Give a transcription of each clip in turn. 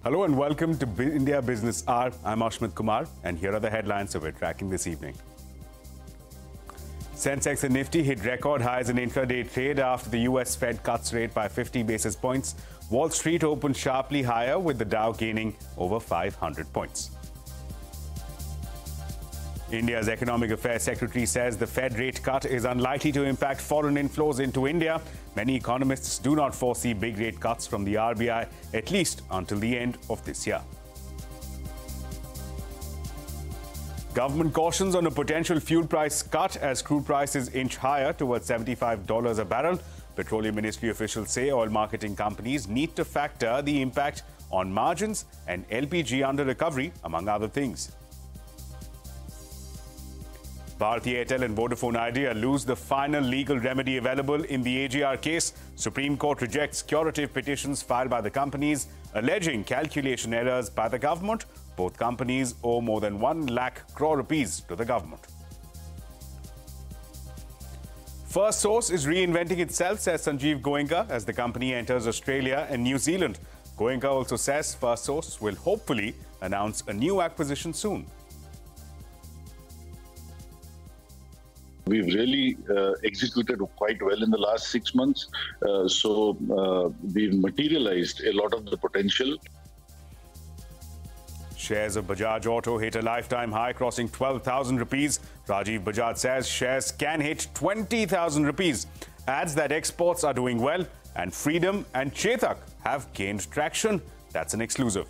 Hello and welcome to India Business Hour. I'm Ashmit Kumar and here are the headlines that we're tracking this evening. Sensex and Nifty hit record highs in intraday trade after the US Fed cuts rate by 50 basis points. Wall Street opened sharply higher with the Dow gaining over 500 points. India's Economic Affairs Secretary says the Fed rate cut is unlikely to impact foreign inflows into India. Many economists do not foresee big rate cuts from the RBI, at least until the end of this year. Government cautions on a potential fuel price cut as crude prices inch higher towards $75 a barrel. Petroleum Ministry officials say oil marketing companies need to factor the impact on margins and LPG under recovery, among other things. Bharti Airtel and Vodafone Idea lose the final legal remedy available in the AGR case. Supreme Court rejects curative petitions filed by the companies, alleging calculation errors by the government. Both companies owe more than 1 lakh crore rupees to the government. First Source is reinventing itself, says Sanjeev Goenka, as the company enters Australia and New Zealand. Goenka also says First Source will hopefully announce a new acquisition soon. We've really executed quite well in the last 6 months. We've materialized a lot of the potential. Shares of Bajaj Auto hit a lifetime high, crossing 12,000 rupees. Rajiv Bajaj says shares can hit 20,000 rupees. Adds that exports are doing well and Freedom and Chetak have gained traction. That's an exclusive.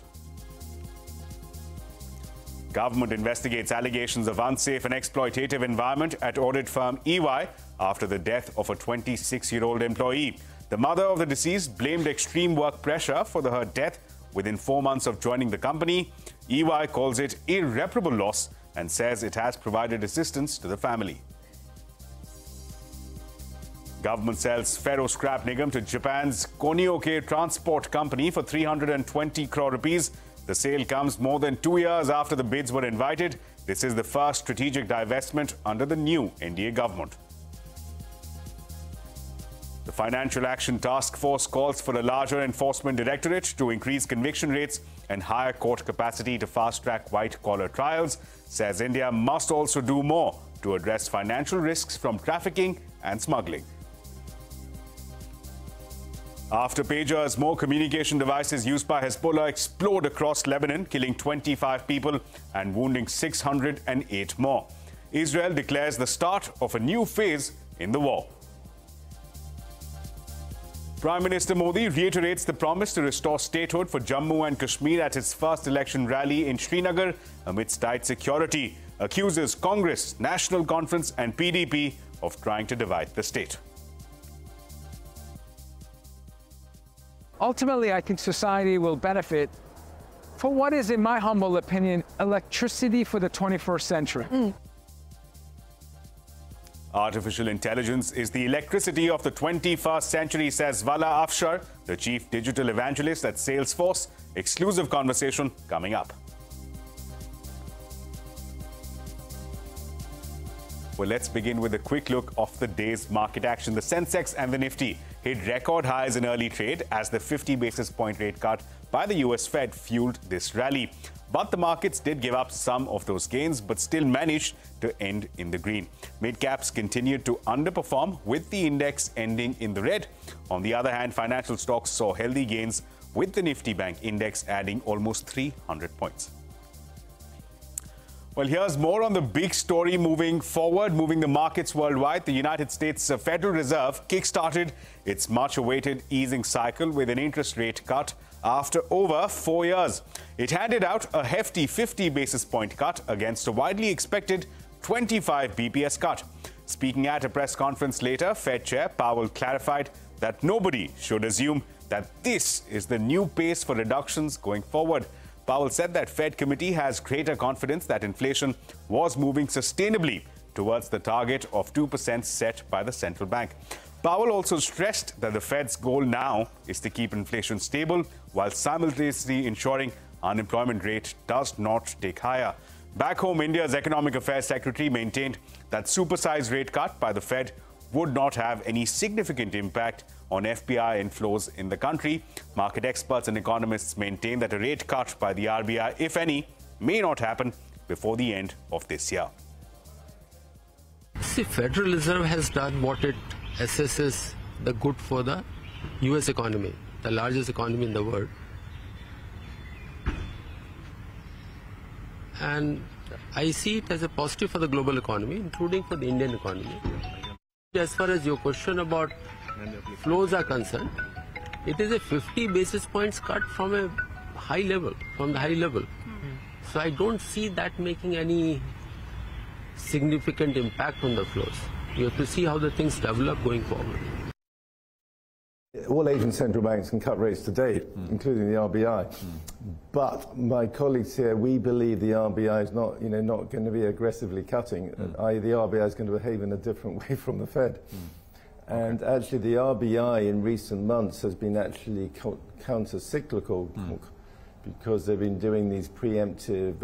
Government investigates allegations of unsafe and exploitative environment at audit firm EY after the death of a 26-year-old employee. The mother of the deceased blamed extreme work pressure for her death within 4 months of joining the company. EY calls it irreparable loss and says it has provided assistance to the family. Government sells Ferro Scrap Nigam to Japan's Konioke Transport Company for 320 crore rupees. The sale comes more than 2 years after the bids were invited. This is the first strategic divestment under the new NDA government. The Financial Action Task Force calls for a larger enforcement directorate to increase conviction rates and higher court capacity to fast-track white-collar trials. Says India must also do more to address financial risks from trafficking and smuggling. After pagers, more communication devices used by Hezbollah explode across Lebanon, killing 25 people and wounding 608 more. Israel declares the start of a new phase in the war. Prime Minister Modi reiterates the promise to restore statehood for Jammu and Kashmir at his first election rally in Srinagar amidst tight security. Accuses Congress, National Conference and PDP of trying to divide the state. Ultimately, I think society will benefit for what is, in my humble opinion, electricity for the 21st century. Artificial intelligence is the electricity of the 21st century, says Vala Afshar, the chief digital evangelist at Salesforce. Exclusive conversation coming up. Well, let's begin with a quick look of the day's market action. The Sensex and the Nifty hit record highs in early trade as the 50 basis point rate cut by the US Fed fueled this rally. But the markets did give up some of those gains, but still managed to end in the green. Mid-caps continued to underperform, with the index ending in the red. On the other hand, financial stocks saw healthy gains, with the Nifty Bank index adding almost 300 points. Well, here's more on the big story moving forward, moving the markets worldwide. The United States Federal Reserve kick-started its much-awaited easing cycle with an interest rate cut after over 4 years. It handed out a hefty 50 basis point cut against a widely expected 25 BPS cut. Speaking at a press conference later, Fed Chair Powell clarified that nobody should assume that this is the new pace for reductions going forward. Powell said that Fed committee has greater confidence that inflation was moving sustainably towards the target of 2% set by the central bank. Powell also stressed that the Fed's goal now is to keep inflation stable while simultaneously ensuring unemployment rate does not tick higher. Back home, India's Economic Affairs Secretary maintained that supersized rate cut by the Fed would not have any significant impact on FPI inflows in the country. Market experts and economists maintain that a rate cut by the RBI, if any, may not happen before the end of this year. See, Federal Reserve has done what it assesses the good for the US economy, the largest economy in the world. And I see it as a positive for the global economy, including for the Indian economy. As far as your question about flows are concerned, it is a 50 basis points cut from a high level, from the high level. So I don't see that making any significant impact on the flows. You have to see how the things develop going forward. All Asian central banks can cut rates today, including the RBI. But my colleagues here, we believe the RBI is not, not going to be aggressively cutting. I.e., the RBI is going to behave in a different way from the Fed. And actually, the RBI in recent months has been actually counter-cyclical because they've been doing these preemptive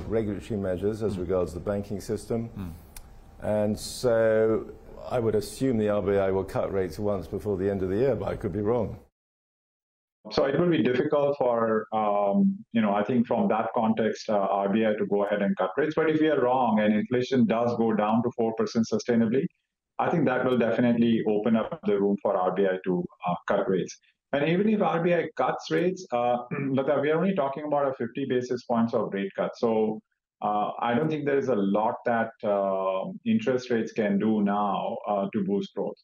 regulatory measures as regards the banking system. And so I would assume the RBI will cut rates once before the end of the year, but I could be wrong. So it will be difficult for, I think from that context, RBI to go ahead and cut rates. But if we are wrong and inflation does go down to 4% sustainably, I think that will definitely open up the room for RBI to cut rates. And even if RBI cuts rates, look, we are only talking about a 50 basis points of rate cut. So I don't think there is a lot that interest rates can do now to boost growth.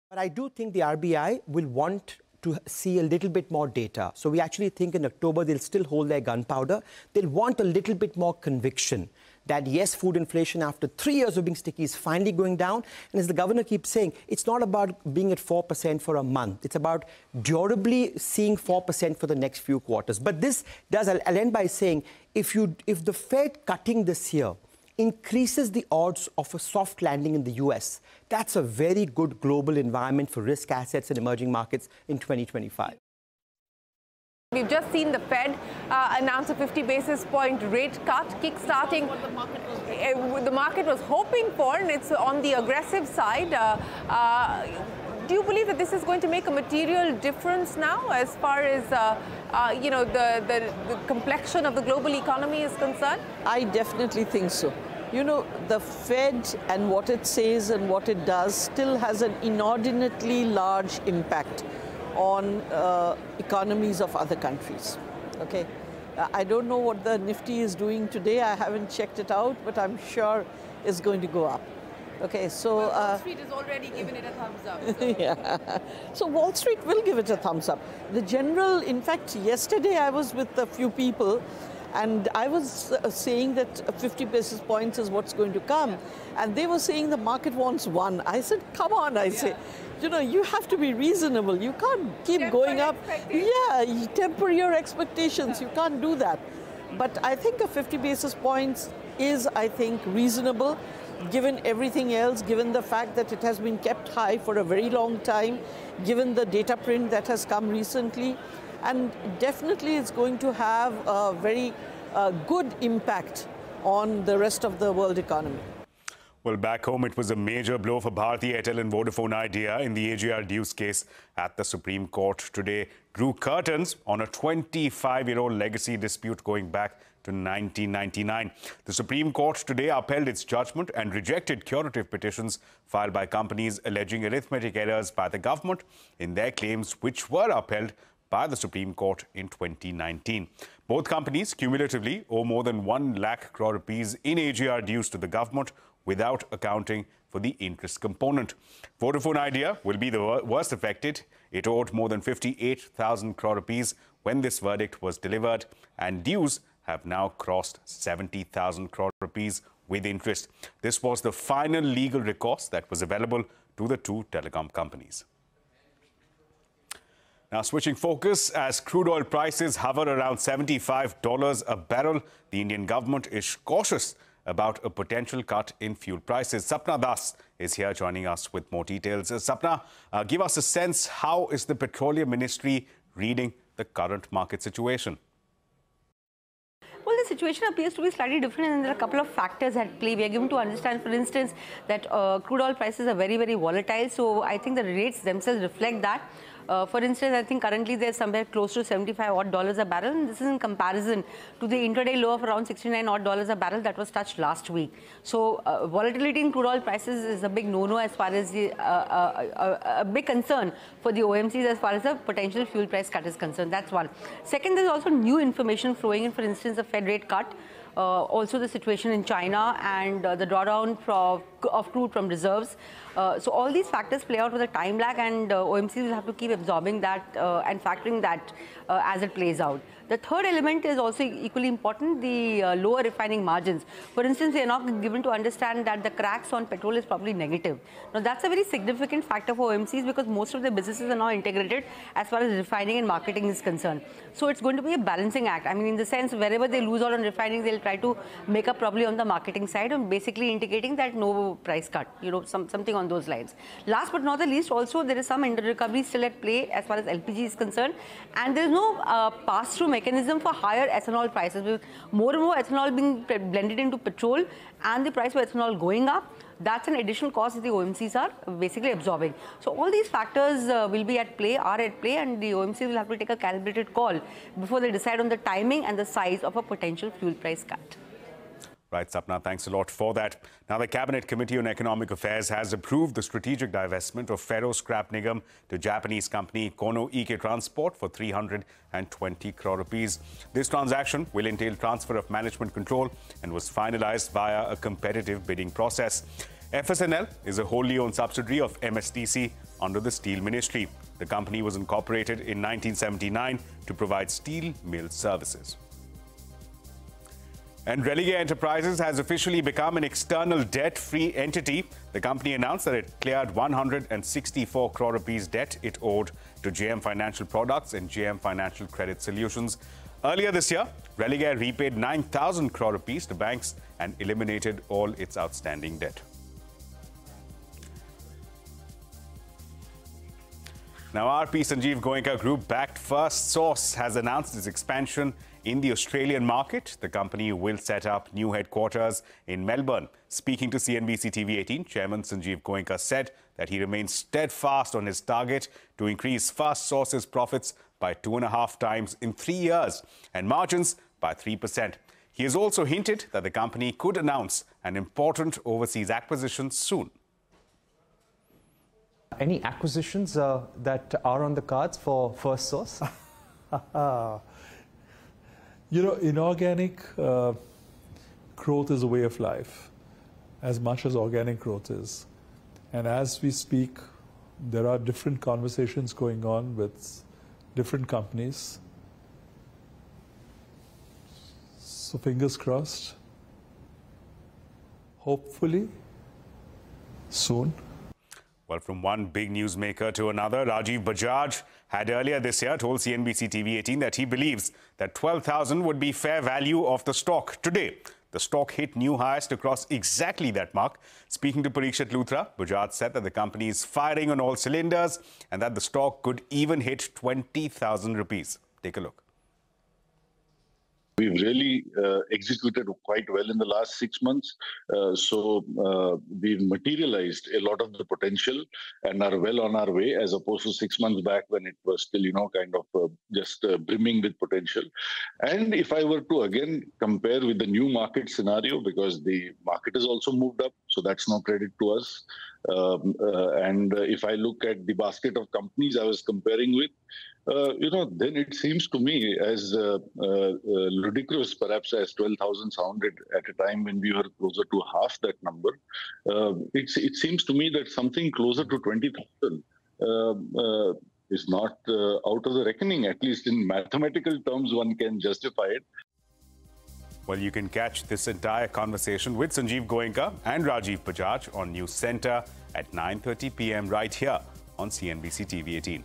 But I do think the RBI will want to see a little bit more data. So we actually think in October they'll still hold their gunpowder. They'll want a little bit more conviction that yes, food inflation after 3 years of being sticky is finally going down. And as the governor keeps saying, it's not about being at 4% for a month. It's about durably seeing 4% for the next few quarters. But this does, I'll end by saying, if the Fed cutting this year increases the odds of a soft landing in the US, that's a very good global environment for risk assets and emerging markets in 2025. We've just seen the Fed announce a 50 basis point rate cut, kick-starting what the market was hoping for, and it's on the aggressive side. Do you believe that this is going to make a material difference now as far as the complexion of the global economy is concerned? I definitely think so. The Fed and what it says and what it does still has an inordinately large impact on economies of other countries. Okay, I don't know what the Nifty is doing today. I haven't checked it out, but I'm sure it's going to go up. Okay, so Wall Street has already given it a thumbs up. So. Yeah, so Wall Street will give it a thumbs up. The general, in fact, yesterday I was with a few people, and I was saying that 50 basis points is what's going to come, and they were saying the market wants 1. I said, come on, I say. You have to be reasonable. You can't keep going up. Yeah, you temper your expectations. You can't do that. But I think a 50 basis points is, I think, reasonable, given everything else, given the fact that it has been kept high for a very long time, given the data print that has come recently. And definitely it's going to have a very good impact on the rest of the world economy. Well, back home, it was a major blow for Bharti Airtel and Vodafone Idea in the AGR dues case at the Supreme Court today. Drew curtains on a 25-year-old legacy dispute going back to 1999. The Supreme Court today upheld its judgment and rejected curative petitions filed by companies alleging arithmetic errors by the government in their claims, which were upheld by the Supreme Court in 2019. Both companies cumulatively owe more than 1 lakh crore rupees in AGR dues to the government without accounting for the interest component. Vodafone Idea will be the worst affected. It owed more than 58,000 crore rupees when this verdict was delivered, and dues have now crossed 70,000 crore rupees with interest. This was the final legal recourse that was available to the two telecom companies. Now, switching focus, as crude oil prices hover around $75 a barrel, the Indian government is cautious about a potential cut in fuel prices. Sapna Das is here joining us with more details. Sapna, give us a sense, how is the Petroleum Ministry reading the current market situation? Well, the situation appears to be slightly different, and there are a couple of factors at play. We are given to understand, for instance, that crude oil prices are very, very volatile. So I think the rates themselves reflect that. For instance, I think currently they're somewhere close to $75 a barrel, and this is in comparison to the intraday low of around $69 a barrel that was touched last week. So volatility in crude oil prices is a big no-no as far as the a big concern for the OMCs as far as the potential fuel price cut is concerned. That's one. Second, there's also new information flowing in, for instance, a Fed rate cut. Also the situation in China and the drawdown of crude from reserves. So all these factors play out with a time lag, and OMCs will have to keep absorbing that and factoring that as it plays out. The third element is also equally important, the lower refining margins. For instance, they are now given to understand that the cracks on petrol is probably negative. Now, that's a very significant factor for OMCs because most of their businesses are now integrated as far as refining and marketing is concerned. So it's going to be a balancing act. I mean, in the sense, wherever they lose out on refining, they'll try to make up probably on the marketing side and basically indicating that no price cut, you know, something on those lines. Last but not the least, also, there is some under-recovery still at play as far as LPG is concerned. And there is no pass-through mechanism for higher ethanol prices. With more and more ethanol being blended into petrol and the price of ethanol going up, that's an additional cost that the OMCs are basically absorbing. So all these factors will be at play, and the OMCs will have to take a calibrated call before they decide on the timing and the size of a potential fuel price cut. Right, Sapna, thanks a lot for that. Now, the Cabinet Committee on Economic Affairs has approved the strategic divestment of Ferro Scrap Nigam to Japanese company Kono Ike Transport for 320 crore rupees. This transaction will entail transfer of management control and was finalized via a competitive bidding process. FSNL is a wholly owned subsidiary of MSTC under the Steel Ministry. The company was incorporated in 1979 to provide steel mill services. And Relige Enterprises has officially become an external debt-free entity. The company announced that it cleared 164 crore rupees debt it owed to JM Financial Products and JM Financial Credit Solutions. Earlier this year, Relige repaid 9,000 crore rupees to banks and eliminated all its outstanding debt. Now, RP Sanjeev Goenka Group-backed First Source has announced its expansion in the Australian market. The company will set up new headquarters in Melbourne. Speaking to CNBC TV18, Chairman Sanjeev Goenka said that he remains steadfast on his target to increase First Source's profits by 2.5 times in 3 years and margins by 3%. He has also hinted that the company could announce an important overseas acquisition soon. Any acquisitions that are on the cards for First Source? You know, inorganic growth is a way of life, as much as organic growth is. And as we speak, there are different conversations going on with different companies. So fingers crossed. Hopefully, soon. Well, from one big newsmaker to another, Rajiv Bajaj had earlier this year told CNBC TV18 that he believes that 12,000 would be fair value of the stock today. The stock hit new highs to cross exactly that mark. Speaking to Parikshit Luthra, Bajaj said that the company is firing on all cylinders and that the stock could even hit 20,000 rupees. Take a look. We've really executed quite well in the last 6 months. So we've materialized a lot of the potential and are well on our way, as opposed to 6 months back when it was still, you know, kind of just brimming with potential. And if I were to again compare with the new market scenario, because the market has also moved up, so that's no credit to us. And if I look at the basket of companies I was comparing with, you know, then it seems to me as ludicrous, perhaps, as 12,000 sounded at a time when we were closer to half that number. It seems to me that something closer to 20,000 is not out of the reckoning. At least in mathematical terms, one can justify it. Well, you can catch this entire conversation with Sanjeev Goenka and Rajiv Bajaj on News Center at 9:30 p.m. right here on CNBC TV18.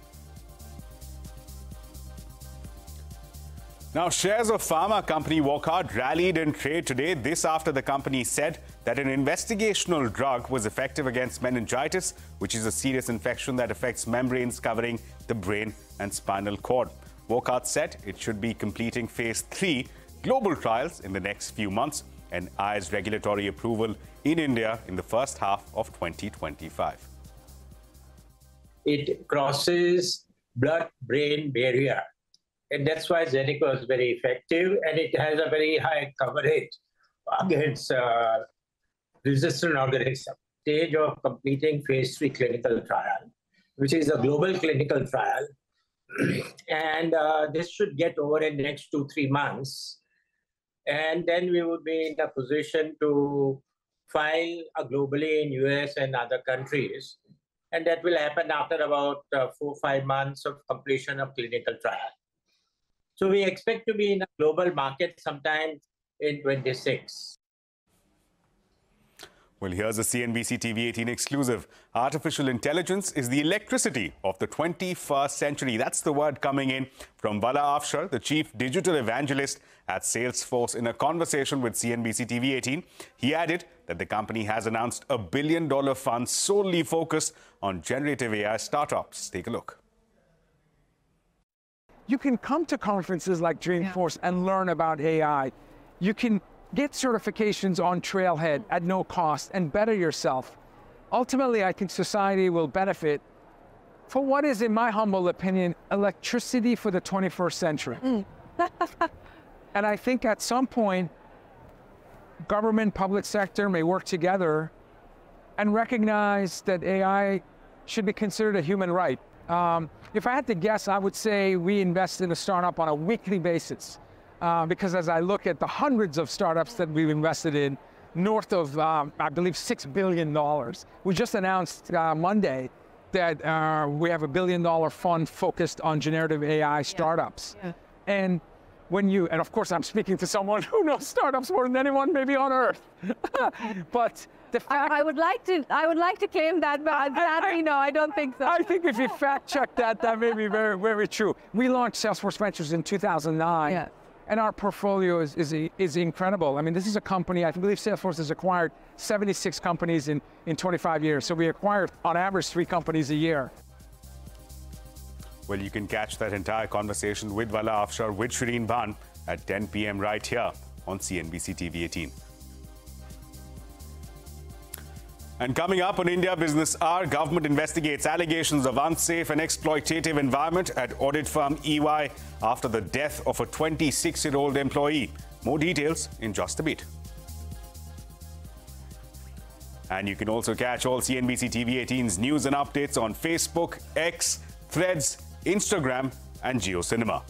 Now, shares of pharma company Wockhardt rallied in trade today. This after the company said that an investigational drug was effective against meningitis, which is a serious infection that affects membranes covering the brain and spinal cord. Wockhardt said it should be completing phase 3 global trials in the next few months and eyes regulatory approval in India in the first half of 2025. It crosses blood-brain barrier. And that's why Zenix was very effective, and it has a very high coverage against resistant organisms. Stage of completing phase 3 clinical trial, which is a global clinical trial. And this should get over in the next 2-3 months. And then we would be in a position to file globally in US and other countries. And that will happen after about 4-5 months of completion of clinical trial. So we expect to be in a global market sometime in 26. Well, here's a CNBC TV 18 exclusive. Artificial intelligence is the electricity of the 21st century. That's the word coming in from Vala Afshar, the chief digital evangelist at Salesforce, in a conversation with CNBC TV 18. He added that the company has announced a $1 billion fund solely focused on generative AI startups. Take a look. You can come to conferences like Dreamforce and learn about AI. You can get certifications on Trailhead at no cost and better yourself. Ultimately, I think society will benefit for what is, in my humble opinion, electricity for the 21st century. And I think at some point, government, public sector may work together and recognize that AI should be considered a human right. If I had to guess, I would say we invest in a startup on a weekly basis. Because as I look at the hundreds of startups that we've invested in, north of, I believe, $6 billion. We just announced Monday that we have a $1 billion fund focused on generative AI startups. Yeah. And and of course I'm speaking to someone who knows startups more than anyone maybe on earth. But the fact I would like to claim that, but sadly, no, I don't think so. I think if you fact check that, that may be very, very true. We launched Salesforce Ventures in 2009. Yeah. And our portfolio is incredible. I mean, this is a company, I believe Salesforce has acquired 76 companies in 25 years. So we acquire, on average, 3 companies a year. Well, you can catch that entire conversation with Vala Afshar, with Shireen Bhan at 10 p.m. right here on CNBC TV 18. And coming up on India Business Hour, government investigates allegations of unsafe and exploitative environment at audit firm EY after the death of a 26-year-old employee. More details in just a bit. And you can also catch all CNBC TV 18's news and updates on Facebook, X, Threads, Instagram, and JioCinema.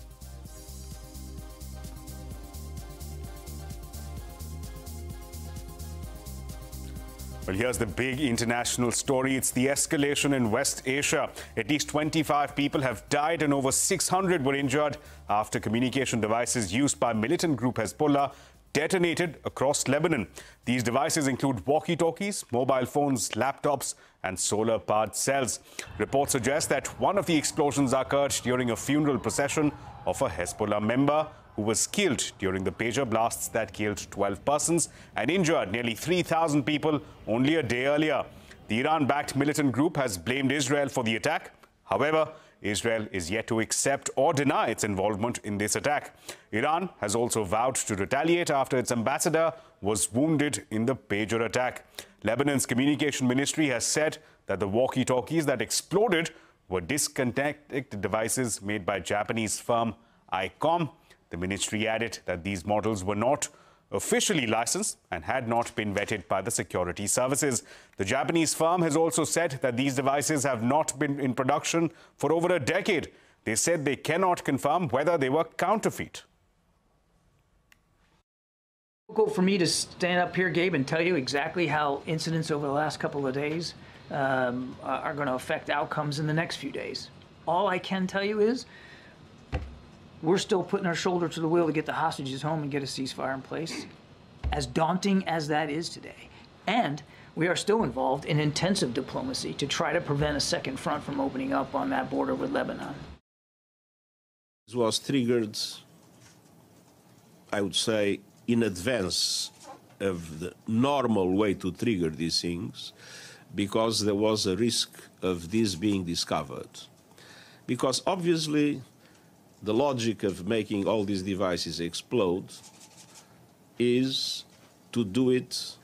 Well, here's the big international story. It's the escalation in West Asia. At least 25 people have died and over 600 were injured after communication devices used by militant group Hezbollah detonated across Lebanon. These devices include walkie-talkies, mobile phones, laptops, and solar-powered cells. Reports suggest that one of the explosions occurred during a funeral procession of a Hezbollah member who was killed during the pager blasts that killed 12 persons and injured nearly 3,000 people only a day earlier. The Iran-backed militant group has blamed Israel for the attack. However, Israel is yet to accept or deny its involvement in this attack. Iran has also vowed to retaliate after its ambassador was wounded in the pager attack. Lebanon's communication ministry has said that the walkie-talkies that exploded were disconnected devices made by Japanese firm ICOM. The ministry added that these models were not officially licensed and had not been vetted by the security services. The Japanese firm has also said that these devices have not been in production for over a decade. They said they cannot confirm whether they were counterfeit. Difficult for me to stand up here, Gabe, and tell you exactly how incidents over the last couple of days are going to affect outcomes in the next few days. All I can tell you is we're still putting our shoulder to the wheel to get the hostages home and get a ceasefire in place, as daunting as that is today. And we are still involved in intensive diplomacy to try to prevent a second front from opening up on that border with Lebanon. This was triggered, I would say, in advance of the normal way to trigger these things, because there was a risk of this being discovered. Because obviously, the logic of making all these devices explode is to do it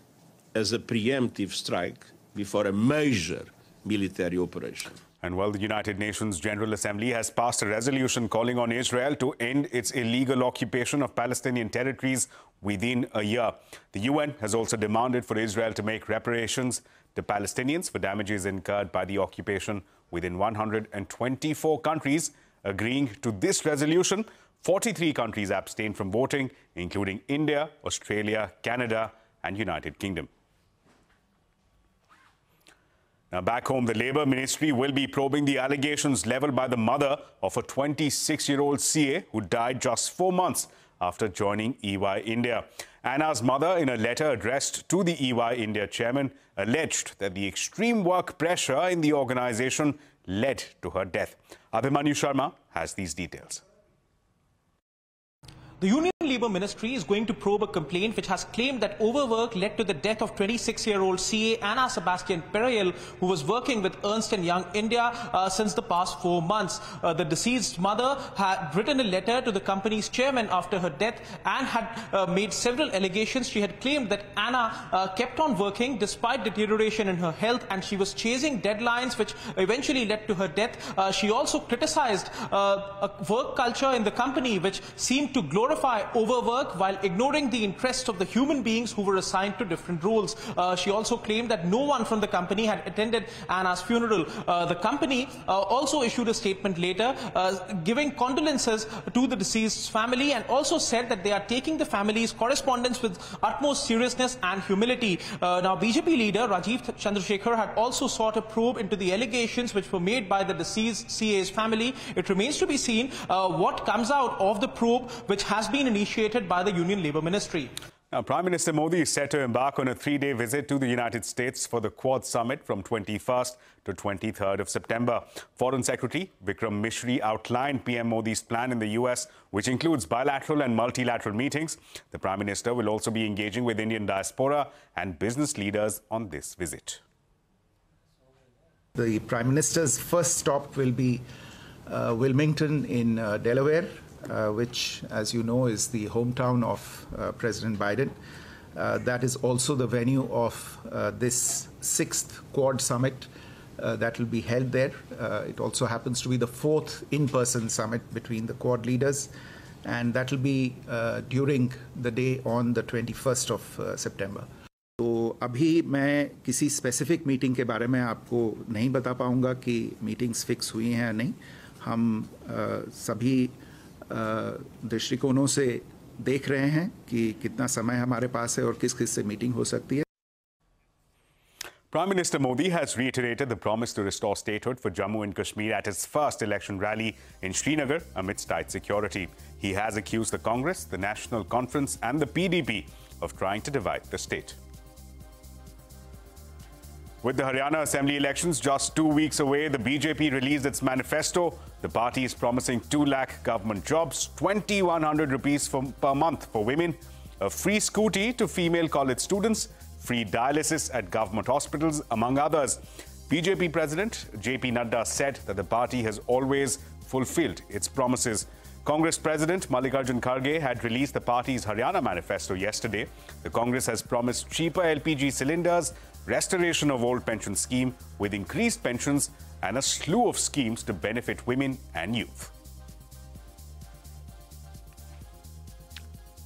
as a preemptive strike before a major military operation. And well, the United Nations General Assembly has passed a resolution calling on Israel to end its illegal occupation of Palestinian territories within a year. The UN has also demanded for Israel to make reparations to Palestinians for damages incurred by the occupation within 124 countries. Agreeing to this resolution, 43 countries abstained from voting, including India, Australia, Canada and United Kingdom. Now, back home, the Labour Ministry will be probing the allegations levelled by the mother of a 26-year-old CA who died just 4 months after joining EY India. Anna's mother, in a letter addressed to the EY India chairman, alleged that the extreme work pressure in the organisation led to her death. Abhimanyu Sharma has these details. The Union Labour Ministry is going to probe a complaint which has claimed that overwork led to the death of 26-year-old CA Anna Sebastian Perel, who was working with Ernst & Young India since the past 4 months. The deceased mother had written a letter to the company's chairman after her death and had made several allegations. She had claimed that Anna kept on working despite deterioration in her health, and she was chasing deadlines which eventually led to her death. She also criticized a work culture in the company which seemed to glorify overwork while ignoring the interests of the human beings who were assigned to different roles. She also claimed that no one from the company had attended Anna's funeral. The company also issued a statement later giving condolences to the deceased's family, and also said that they are taking the family's correspondence with utmost seriousness and humility. Now, BJP leader Rajiv Chandrasekhar had also sought a probe into the allegations which were made by the deceased CA's family. It remains to be seen what comes out of the probe which has been initiated by the Union Labour Ministry. Now, Prime Minister Modi is set to embark on a 3-day visit to the United States for the Quad Summit from 21st to 23rd of September. Foreign Secretary Vikram Misri outlined PM Modi's plan in the US, which includes bilateral and multilateral meetings. The Prime Minister will also be engaging with Indian diaspora and business leaders on this visit. The Prime Minister's first stop will be Wilmington in Delaware, which, as you know, is the hometown of President Biden. That is also the venue of this 6th Quad Summit that will be held there. It also happens to be the 4th in-person summit between the Quad leaders, and that will be during the day on the 21st of September. तो अभी मैं किसी specific meeting के बारे में आपको नहीं बता पाऊंगा कि मीटिंग्स फिक्स हुई हैं या नहीं. हम सभी दृष्टिकोणों से देख रहे हैं कि कितना समय हमारे पास है और किस से मीटिंग हो सकती है. Prime Minister Modi has reiterated the promise to restore statehood for Jammu and Kashmir at his first election rally in Srinagar amidst tight security. He has accused the Congress, the National Conference and the PDP of trying to divide the state. With the Haryana Assembly elections just 2 weeks away, the BJP released its manifesto. The party is promising 2 lakh government jobs, 2,100 rupees per month for women, a free scooty to female college students, free dialysis at government hospitals, among others. BJP President JP Nadda said that the party has always fulfilled its promises. Congress President Mallikarjun Kharge had released the party's Haryana manifesto yesterday. The Congress has promised cheaper LPG cylinders, restoration of old pension scheme with increased pensions and a slew of schemes to benefit women and youth.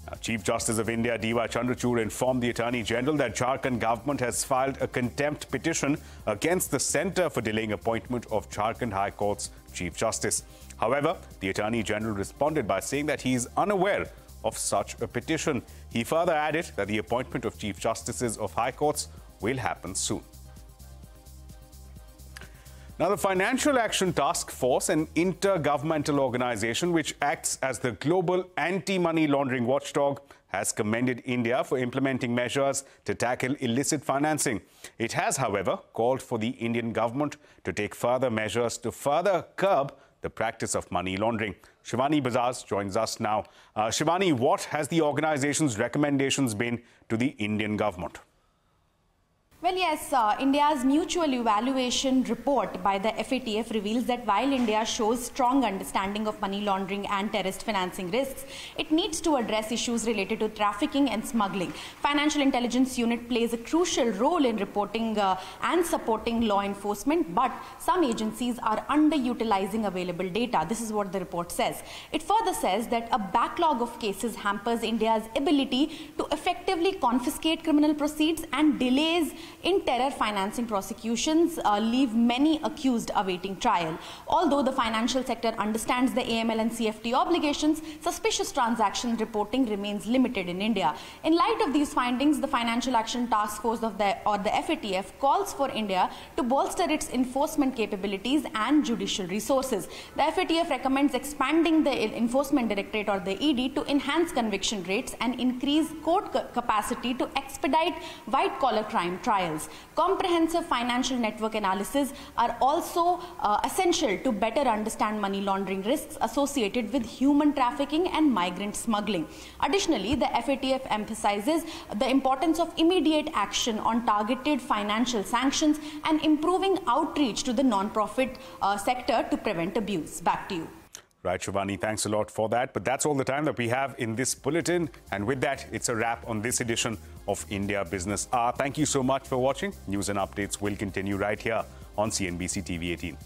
Now, Chief Justice of India D.Y. Chandrachud informed the Attorney General that Jharkhand government has filed a contempt petition against the centre for delaying appointment of Jharkhand High Court's Chief Justice. However, the Attorney General responded by saying that he is unaware of such a petition. He further added that the appointment of Chief Justices of High Courts will happen soon. Now, the Financial Action Task Force, an intergovernmental organization which acts as the global anti-money laundering watchdog, has commended India for implementing measures to tackle illicit financing. It has, however, called for the Indian government to take further measures to further curb the practice of money laundering. Shivani Bajaj joins us now. Shivani, what has the organization's recommendations been to the Indian government? Well, yes, India's mutual evaluation report by the FATF reveals that while India shows strong understanding of money laundering and terrorist financing risks, it needs to address issues related to trafficking and smuggling. Financial Intelligence Unit plays a crucial role in reporting and supporting law enforcement, but some agencies are underutilizing available data. This is what the report says. It further says that a backlog of cases hampers India's ability to effectively confiscate criminal proceeds, and delays in terror financing prosecutions leave many accused awaiting trial. Although the financial sector understands the AML and CFT obligations, suspicious transaction reporting remains limited in India. In light of these findings, the Financial Action Task Force of the FATF calls for India to bolster its enforcement capabilities and judicial resources. The FATF recommends expanding the Enforcement Directorate or the ED to enhance conviction rates and increase court capacity to expedite white-collar crime trials. Comprehensive financial network analysis are also essential to better understand money laundering risks associated with human trafficking and migrant smuggling. Additionally, the FATF emphasizes the importance of immediate action on targeted financial sanctions and improving outreach to the non-profit sector to prevent abuse. Back to you. Right, Shivani, thanks a lot for that. But that's all the time that we have in this bulletin. And with that, it's a wrap on this edition of India Business Hour. Thank you so much for watching. News and updates will continue right here on CNBC TV 18.